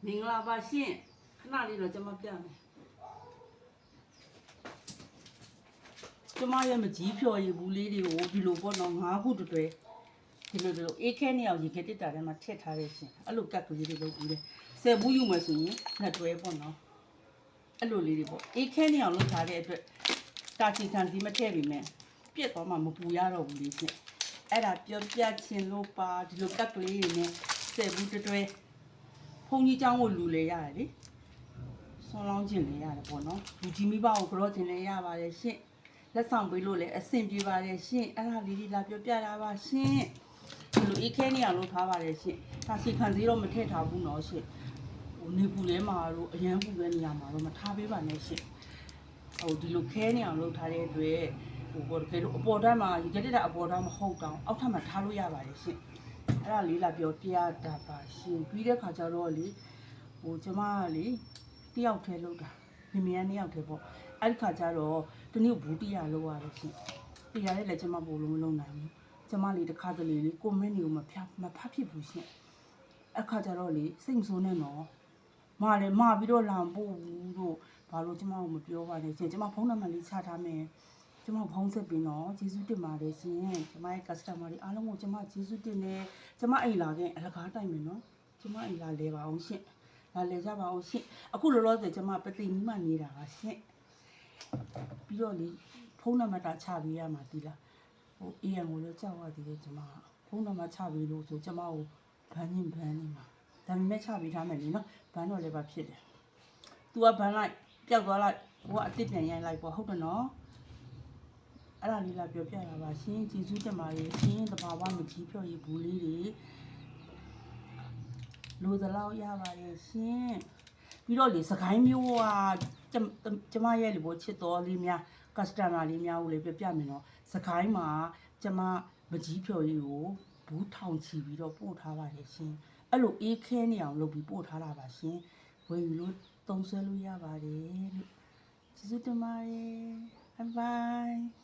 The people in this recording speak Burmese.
မင်္ဂလာပါရှင်ခဏလေးတော့ကျွန်မပြမယ်ကျွန်မရဲ့မကြီးဖြော်ရည်ဘူးလေးတွေကိုဒီလိုပေါ့နော်9ခုတွဲဒီလိုအေးခဲနေအောင်ရေခဲတစ်တာထဲမှာထည့်ထားရရှင်အဲ့လိုကတ်ကလေးတွေလုပ်ပြီးတယ်10ဘူးယူမယ်ဆိုရင်2တွဲပေါ့နော်အဲ့လိုလေးတွေပေါ့အေးခဲနေအောင်လုပ်ထားတဲ့အတွက်တာချီခံစီမထည့်ပြီးမယ်ပြက်သွားမှမပူရတော့ဘူးလေရှင်အဲ့ဒါပြောပြချင်လို့ပါဒီလိုကတ်ကလေးတွေနဲ့10ဘူးတွဲဖုန်ကြီးเจ้าကိုလူလေရတယ်လေဆွန်လောင်းခြင်းလေရတယ်ပေါ့နော်လူကြီးမိဘကိုကြောခြင်းလေရပါတယ်ရှင်လက်ဆောင်ပေးလို့လည်းအဆင်ပြေပါတယ်ရှင်အဲ့ဒါလေးလာပြောပြတာပါရှင်ဒီလိုအေးခဲနေအောင်လုပ်ထားပါတယ်ရှင်ဒါစီခံစည်းတော့မထည့်ထားဘူးเนาะရှင်ဟိုနေပူလဲမှာတော့အရန်ပူတဲ့နေရာမှာတော့မထားပေးပါနဲ့ရှင်ဟိုဒီလိုခဲနေအောင်လုပ်ထားတဲ့အတွက်ဟိုဘောတကယ်လို့အပေါ်ဓာတ်မှာရေတက်တာအပေါ်ဓာတ်မဟုတ်တောင်အောက်ထပ်မှာထားလို့ရပါတယ်ရှင်အဲ့ဒါလေးလာပြောပြတာပါရှင်ပြီးတဲ့ခါကျတော့လေဟိုကျမကလေတယောက်တည်းလုပ်တာမိမ2ယောက်တည်းပေါ့အဲ့ဒီခါကျတော့တနည်းဘူးတရားလုပ်ရတယ်ရှင်တရားလည်းကျမပို့လို့မလုပ်နိုင်ဘူးကျမလေးတစ်ခါတလေလေးကိုမင်းတွေကိုမဖတ်ဖြစ်ဘူးရှင်အခါကျတော့လေစိတ်မဆိုးနဲ့နော်မလည်းမပြီးတော့လာပို့ဘူးတို့ဘာလို့ကျမကိုမပြောပါနဲ့ရှင်ကျမဖုန်းနံပါတ်လေးချထားမယ်ကျမဖုန်းဆက်ပြီးနော်ကျေးဇူးတင်ပါတယ်ရှင်ကျမရဲ့ customer တွေအားလုံးကိုကျမကျေးဇူးတင်တယ်ကျမအိမ်လာခဲ့အလကားတိုင်မယ်နော်ကျမအိမ်လာလဲပါအောင်ရှင်လာလဲကြပါအောင်ရှင်အခုလောလောဆယ်ကျမပသိနီးမှနေတာပါရှင်ပြီးတော့လေဖုန်းနံပါတ်ချပေးရမှာဒီလားဟို AM ကိုလည်းကြောက်ရသေးတယ်ကျမဖုန်းနံပါတ်ချပေးလို့ဆိုကျမကိုဘန်းနေမှာဒါပေမဲ့ချပေးထားမယ်လေနော်ဘန်းတော့လည်းပါဖြစ်တယ် तू ကဘန်းလိုက်ပျောက်သွားလိုက်ဟိုကအစ်စ်ပြန်ရိုက်လိုက်ပေါ့ဟုတ်တယ်နော်အဲ့ဒါလေးလာပြောပြတာပါရှင်ကျေးဇူးတင်ပါတယ်ရှင်တဘာဝမကြီးဖြော်ရည်ဘူးလေးတွေလိုသလောက်ရပါတယ်ရှင်ပြီးတော့လေစကိုင်းမျိုးကကျမရဲ့လေဘောချစ်တော်လေးများ customer လေးများကိုလည်းပြောပြမယ်နော်စကိုင်းမှာကျမမကြီးဖြော်ရည်ကိုဘူးထောင်ချီပြီးတော့ပို့ထားပါတယ်ရှင်အဲ့လိုအေးခဲနေအောင်လုပ်ပြီးပို့ထားတာပါရှင်ဝယ်ယူလို့သုံးဆွဲလို့ရပါတယ်လို့ကျေးဇူးတင်ပါတယ် bye bye